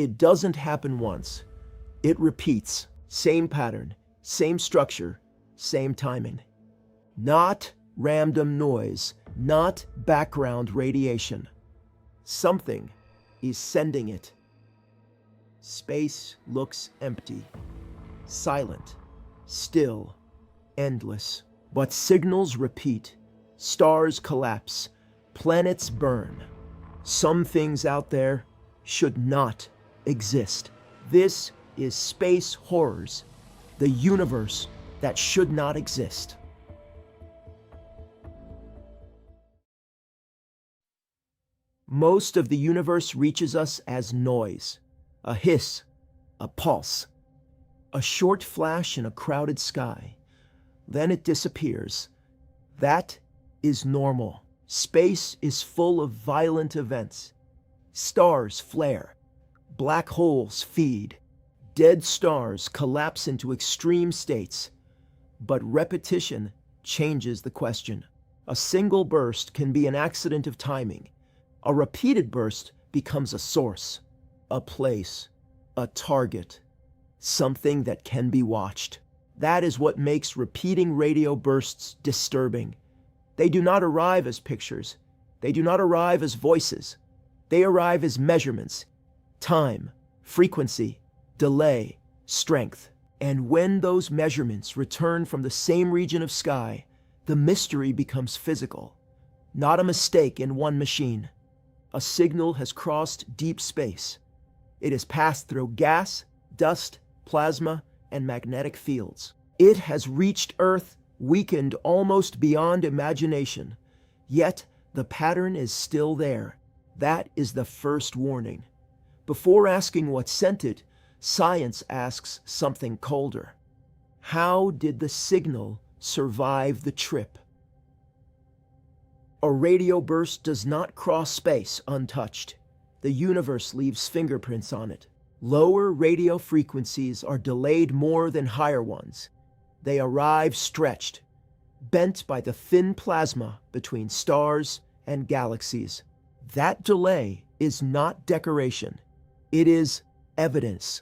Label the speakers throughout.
Speaker 1: It doesn't happen once. It repeats. Same pattern, same structure, same timing. Not random noise, not background radiation. Something is sending it. Space looks empty, silent, still, endless. But signals repeat. Stars collapse. Planets burn. Some things out there should not exist. This is space horrors, the universe that should not exist. Most of the universe reaches us as noise, a hiss, a pulse, a short flash in a crowded sky. Then it disappears. That is normal. Space is full of violent events. Stars flare. Black holes feed. Dead stars collapse into extreme states. But repetition changes the question. A single burst can be an accident of timing. A repeated burst becomes a source, a place, a target, something that can be watched. That is what makes repeating radio bursts disturbing. They do not arrive as pictures. They do not arrive as voices. They arrive as measurements, time, frequency, delay, strength. And when those measurements return from the same region of sky, the mystery becomes physical, not a mistake in one machine. A signal has crossed deep space. It has passed through gas, dust, plasma, and magnetic fields. It has reached Earth, weakened almost beyond imagination. Yet the pattern is still there. That is the first warning. Before asking what sent it, science asks something colder. How did the signal survive the trip? A radio burst does not cross space untouched. The universe leaves fingerprints on it. Lower radio frequencies are delayed more than higher ones. They arrive stretched, bent by the thin plasma between stars and galaxies. That delay is not decoration. It is evidence.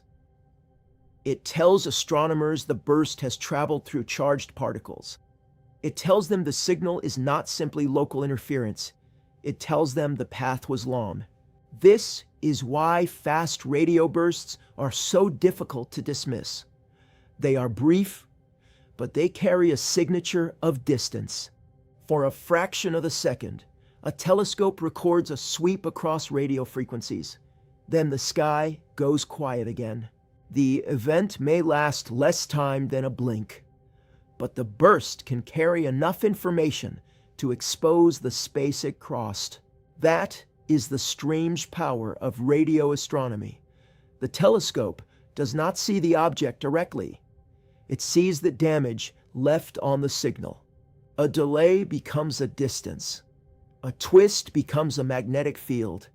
Speaker 1: It tells astronomers the burst has traveled through charged particles. It tells them the signal is not simply local interference. It tells them the path was long. This is why fast radio bursts are so difficult to dismiss. They are brief, but they carry a signature of distance. For a fraction of a second, a telescope records a sweep across radio frequencies. Then the sky goes quiet again. The event may last less time than a blink, but the burst can carry enough information to expose the space it crossed. That is the strange power of radio astronomy. The telescope does not see the object directly. It sees the damage left on the signal. A delay becomes a distance. A twist becomes a magnetic field.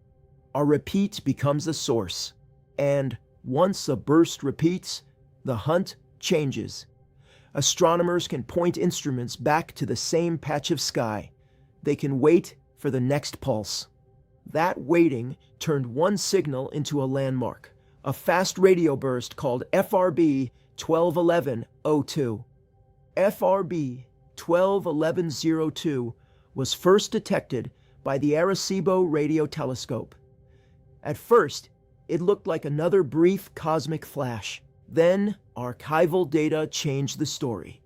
Speaker 1: A repeat becomes a source. And once a burst repeats, the hunt changes. Astronomers can point instruments back to the same patch of sky. They can wait for the next pulse. That waiting turned one signal into a landmark, a fast radio burst called FRB 121102. FRB 121102 was first detected by the Arecibo radio telescope. At first, it looked like another brief cosmic flash. Then, archival data changed the story.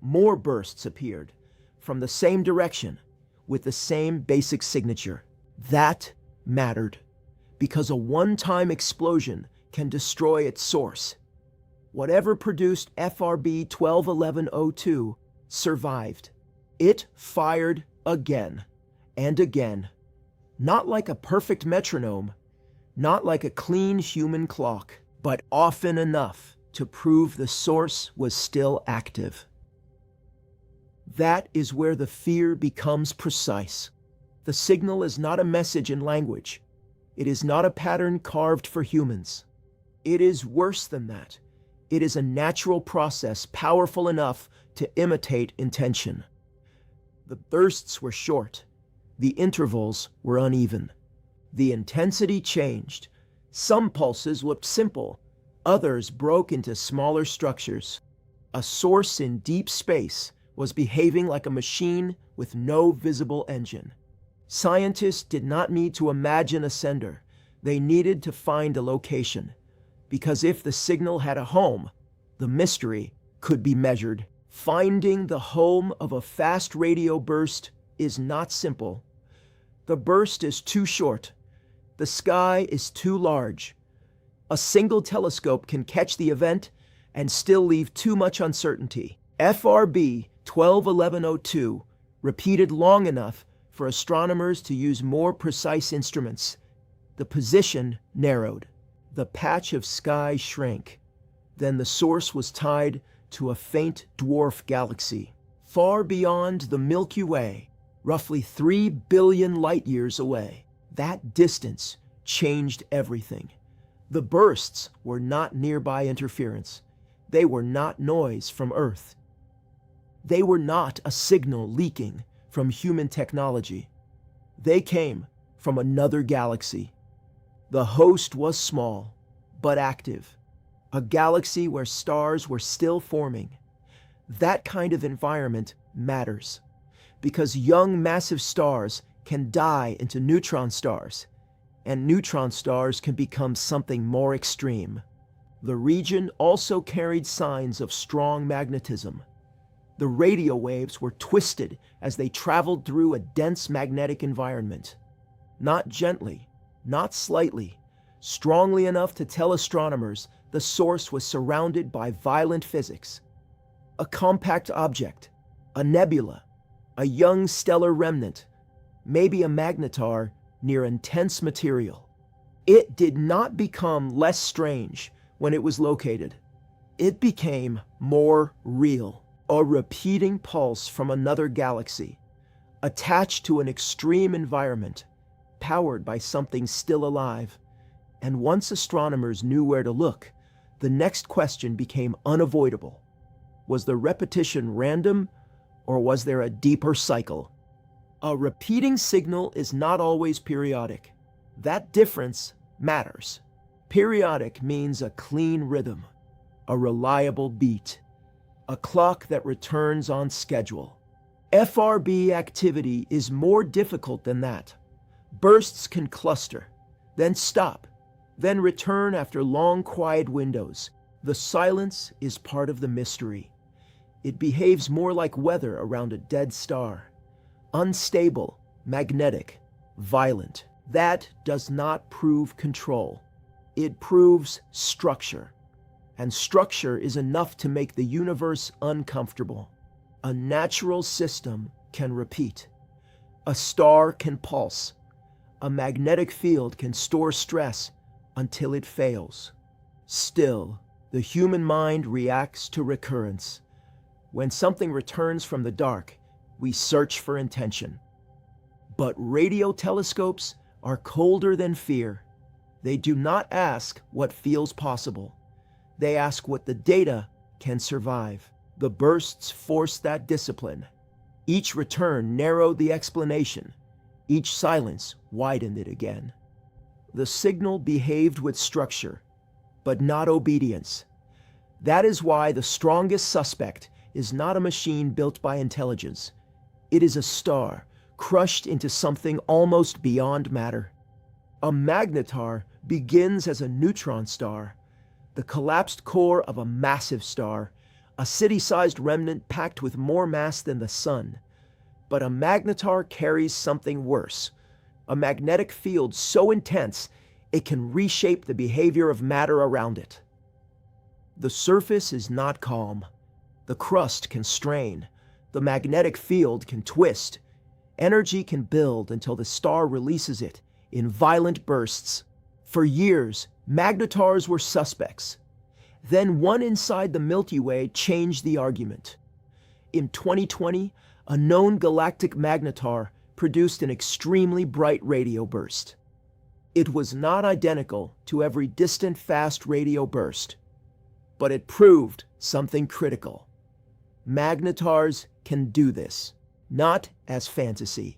Speaker 1: More bursts appeared, from the same direction, with the same basic signature. That mattered, because a one-time explosion can destroy its source. Whatever produced FRB 121102 survived. It fired again and again. Not like a perfect metronome, not like a clean human clock, but often enough to prove the source was still active. That is where the fear becomes precise. The signal is not a message in language. It is not a pattern carved for humans. It is worse than that. It is a natural process powerful enough to imitate intention. The bursts were short. The intervals were uneven. The intensity changed. Some pulses looked simple, others broke into smaller structures. A source in deep space was behaving like a machine with no visible engine. Scientists did not need to imagine a sender. They needed to find a location, because if the signal had a home, the mystery could be measured. Finding the home of a fast radio burst is not simple. The burst is too short. The sky is too large. A single telescope can catch the event and still leave too much uncertainty. FRB 121102 repeated long enough for astronomers to use more precise instruments. The position narrowed. The patch of sky shrank. Then the source was tied to a faint dwarf galaxy, far beyond the Milky Way, roughly 3 billion light-years away. That distance changed everything. The bursts were not nearby interference. They were not noise from Earth. They were not a signal leaking from human technology. They came from another galaxy. The host was small, but active. A galaxy where stars were still forming. That kind of environment matters, because young massive stars can die into neutron stars, and neutron stars can become something more extreme. The region also carried signs of strong magnetism. The radio waves were twisted as they traveled through a dense magnetic environment. Not gently, not slightly, strongly enough to tell astronomers the source was surrounded by violent physics. A compact object, a nebula, a young stellar remnant, maybe a magnetar near intense material. It did not become less strange when it was located. It became more real, a repeating pulse from another galaxy, attached to an extreme environment, powered by something still alive. And once astronomers knew where to look, the next question became unavoidable. Was the repetition random, or was there a deeper cycle? A repeating signal is not always periodic. That difference matters. Periodic means a clean rhythm, a reliable beat, a clock that returns on schedule. FRB activity is more difficult than that. Bursts can cluster, then stop, then return after long quiet windows. The silence is part of the mystery. It behaves more like weather around a dead star. Unstable, magnetic, violent. That does not prove control. It proves structure. And structure is enough to make the universe uncomfortable. A natural system can repeat. A star can pulse. A magnetic field can store stress until it fails. Still, the human mind reacts to recurrence. When something returns from the dark, we search for intention. But radio telescopes are colder than fear. They do not ask what feels possible. They ask what the data can survive. The bursts forced that discipline. Each return narrowed the explanation. Each silence widened it again. The signal behaved with structure, but not obedience. That is why the strongest suspect is not a machine built by intelligence. It is a star crushed into something almost beyond matter. A magnetar begins as a neutron star, the collapsed core of a massive star, a city-sized remnant packed with more mass than the sun. But a magnetar carries something worse, a magnetic field so intense it can reshape the behavior of matter around it. The surface is not calm. The crust can strain. The magnetic field can twist. Energy can build until the star releases it in violent bursts. For years, magnetars were suspects. Then one inside the Milky Way changed the argument. In 2020, a known galactic magnetar produced an extremely bright radio burst. It was not identical to every distant fast radio burst, but it proved something critical. Magnetars can do this, not as fantasy,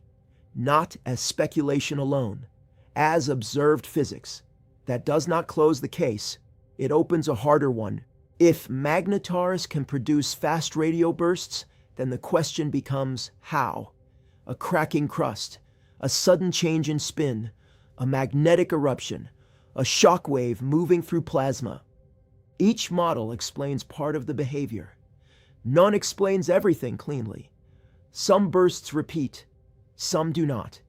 Speaker 1: not as speculation alone, as observed physics. That does not close the case. It opens a harder one. If magnetars can produce fast radio bursts, then the question becomes how? A cracking crust, a sudden change in spin, a magnetic eruption, a shock wave moving through plasma. Each model explains part of the behavior. None explains everything cleanly. Some bursts repeat, some do not.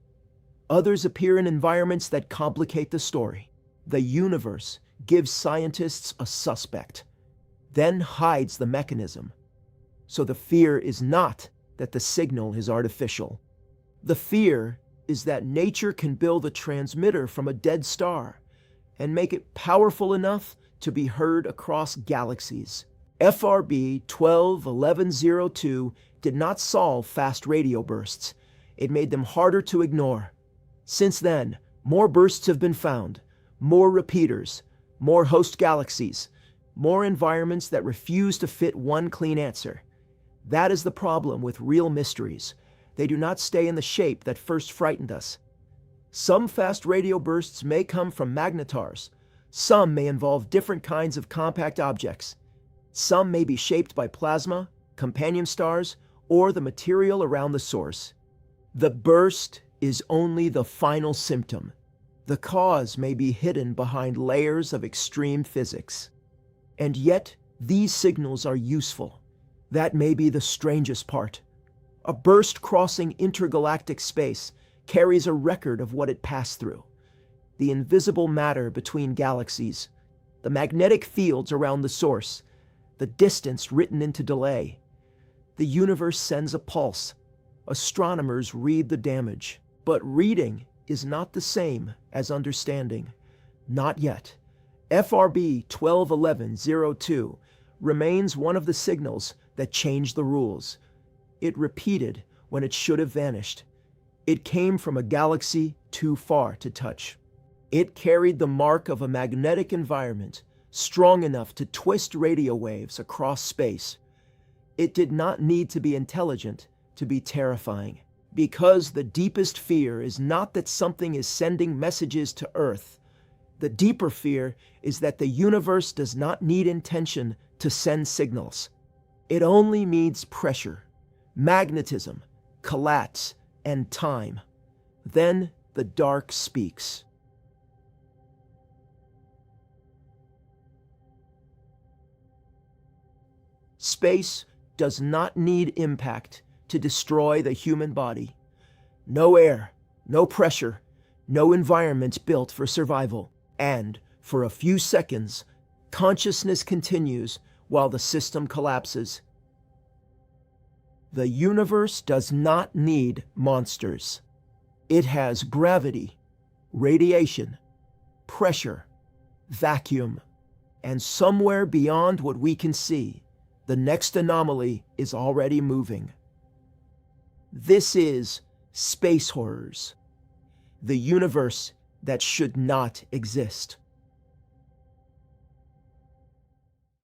Speaker 1: Others appear in environments that complicate the story. The universe gives scientists a suspect, then hides the mechanism. So the fear is not that the signal is artificial. The fear is that nature can build a transmitter from a dead star and make it powerful enough to be heard across galaxies. FRB 121102 did not solve fast radio bursts. It made them harder to ignore. Since then, more bursts have been found, more repeaters, more host galaxies, more environments that refuse to fit one clean answer. That is the problem with real mysteries. They do not stay in the shape that first frightened us. Some fast radio bursts may come from magnetars. Some may involve different kinds of compact objects. Some may be shaped by plasma, companion stars, or the material around the source. The burst is only the final symptom. The cause may be hidden behind layers of extreme physics. And yet, these signals are useful. That may be the strangest part. A burst crossing intergalactic space carries a record of what it passed through. The invisible matter between galaxies, the magnetic fields around the source, the distance written into delay. The universe sends a pulse. Astronomers read the damage. But reading is not the same as understanding. Not yet. FRB 121102 remains one of the signals that changed the rules. It repeated when it should have vanished. It came from a galaxy too far to touch. It carried the mark of a magnetic environment strong enough to twist radio waves across space. It did not need to be intelligent to be terrifying, because the deepest fear is not that something is sending messages to Earth. The deeper fear is that the universe does not need intention to send signals. It only needs pressure, magnetism, collapse, and time. Then the dark speaks. Space does not need impact to destroy the human body. No air, no pressure, no environment built for survival. And, for a few seconds, consciousness continues while the system collapses. The universe does not need monsters. It has gravity, radiation, pressure, vacuum, and somewhere beyond what we can see, the next anomaly is already moving. This is Space Horrors, the universe that should not exist.